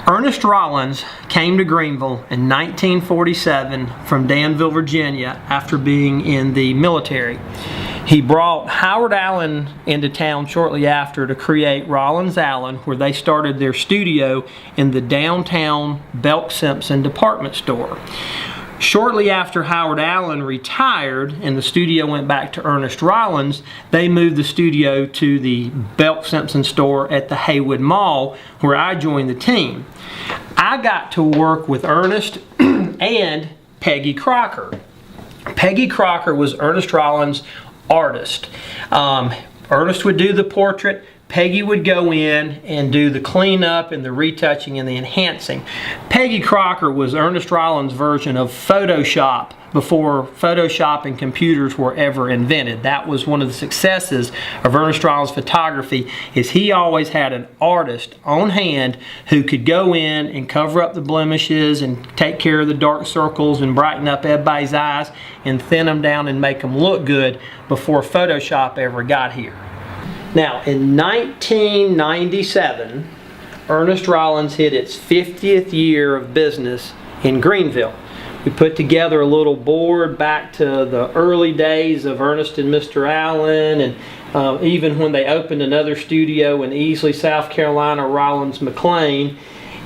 Ernest Rawlins came to Greenville in 1947 from Danville, Virginia after being in the military. He brought Howard Allen into town shortly after to create Rawlins Allen, where they started their studio in the downtown Belk Simpson department store. Shortly after Howard Allen retired and the studio went back to Ernest Rawlins, they moved the studio to the Belk Simpson store at the Haywood Mall, where I joined the team. I got to work with Ernest and Peggy Crocker. Peggy Crocker was Ernest Rawlins' artist. Ernest would do the portrait. Peggy would go in and do the cleanup and the retouching and the enhancing. Peggy Crocker was Ernest Rawlins' version of Photoshop before Photoshop and computers were ever invented. That was one of the successes of Ernest Rawlins Photography, is he always had an artist on hand who could go in and cover up the blemishes and take care of the dark circles and brighten up everybody's eyes and thin them down and make them look good before Photoshop ever got here. Now, in 1997, Ernest Rawlins hit its 50th year of business in Greenville. We put together a little board back to the early days of Ernest and Mr. Allen, and even when they opened another studio in Easley, South Carolina, Rawlins McLean.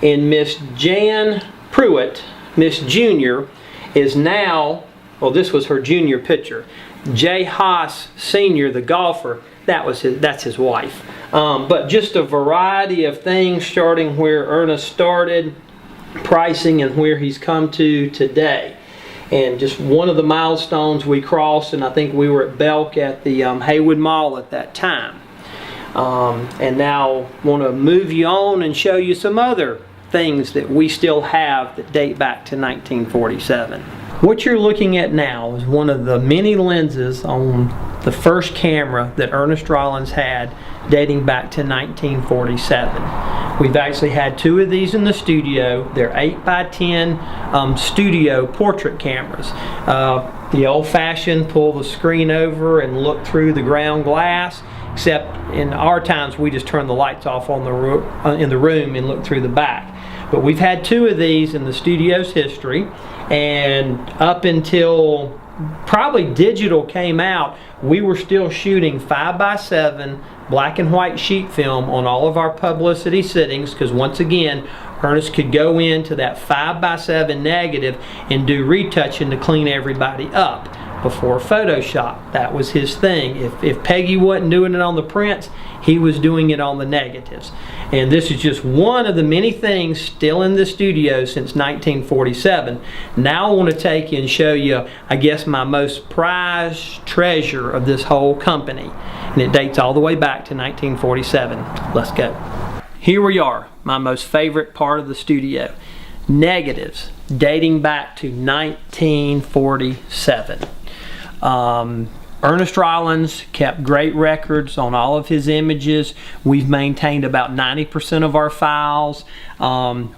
And Miss Jan Pruitt, Miss Junior, is now, well, this was her junior picture. Jay Haas Sr., the golfer, that's his wife. But just a variety of things, starting where Ernest started, pricing, and where he's come to today. And just one of the milestones we crossed, and I think we were at Belk at the Haywood Mall at that time. And now I want to move you on and show you some other things that we still have that date back to 1947. What you're looking at now is one of the many lenses on the first camera that Ernest Rawlins had, dating back to 1947. We've actually had two of these in the studio. They're 8x10 studio portrait cameras. The old-fashioned pull the screen over and look through the ground glass, except in our times we just turn the lights off on in the room and look through the back. But we've had two of these in the studio's history, and up until probably digital came out, we were still shooting 5x7 black and white sheet film on all of our publicity sittings, because once again, Ernest could go into that 5x7 negative and do retouching to clean everybody up before Photoshop. That was his thing. If Peggy wasn't doing it on the prints, he was doing it on the negatives. And this is just one of the many things still in the studio since 1947. Now I want to take you and show you, I guess, my most prized treasure of this whole company. And it dates all the way back to 1947. Let's go. Here we are, my most favorite part of the studio. Negatives dating back to 1947. Ernest Rawlins kept great records on all of his images. We've maintained about 90% of our files.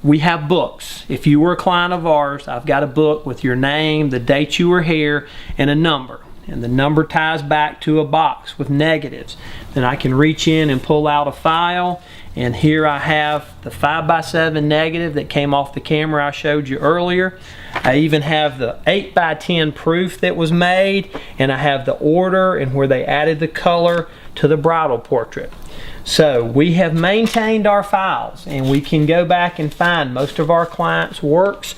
We have books. If you were a client of ours, I've got a book with your name, the date you were here, and a number. And the number ties back to a box with negatives. Then I can reach in and pull out a file, and here I have the 5x7 negative that came off the camera I showed you earlier. I even have the 8x10 proof that was made, and I have the order and where they added the color to the bridal portrait. So we have maintained our files, and we can go back and find most of our clients' works,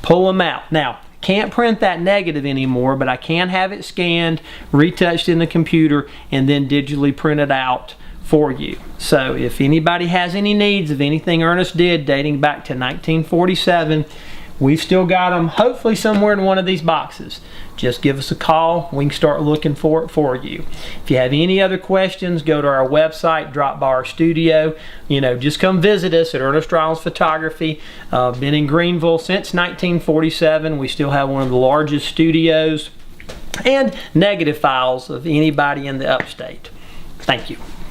pull them out. Now, can't print that negative anymore, but I can have it scanned, retouched in the computer, and then digitally printed out for you. So if anybody has any needs of anything Ernest did dating back to 1947, we've still got them hopefully somewhere in one of these boxes. Just give us a call. We can start looking for it for you. If you have any other questions, go to our website, drop by our studio. Just come visit us at Ernest Rawlins Photography. Been in Greenville since 1947. We still have one of the largest studios and negative files of anybody in the upstate. Thank you.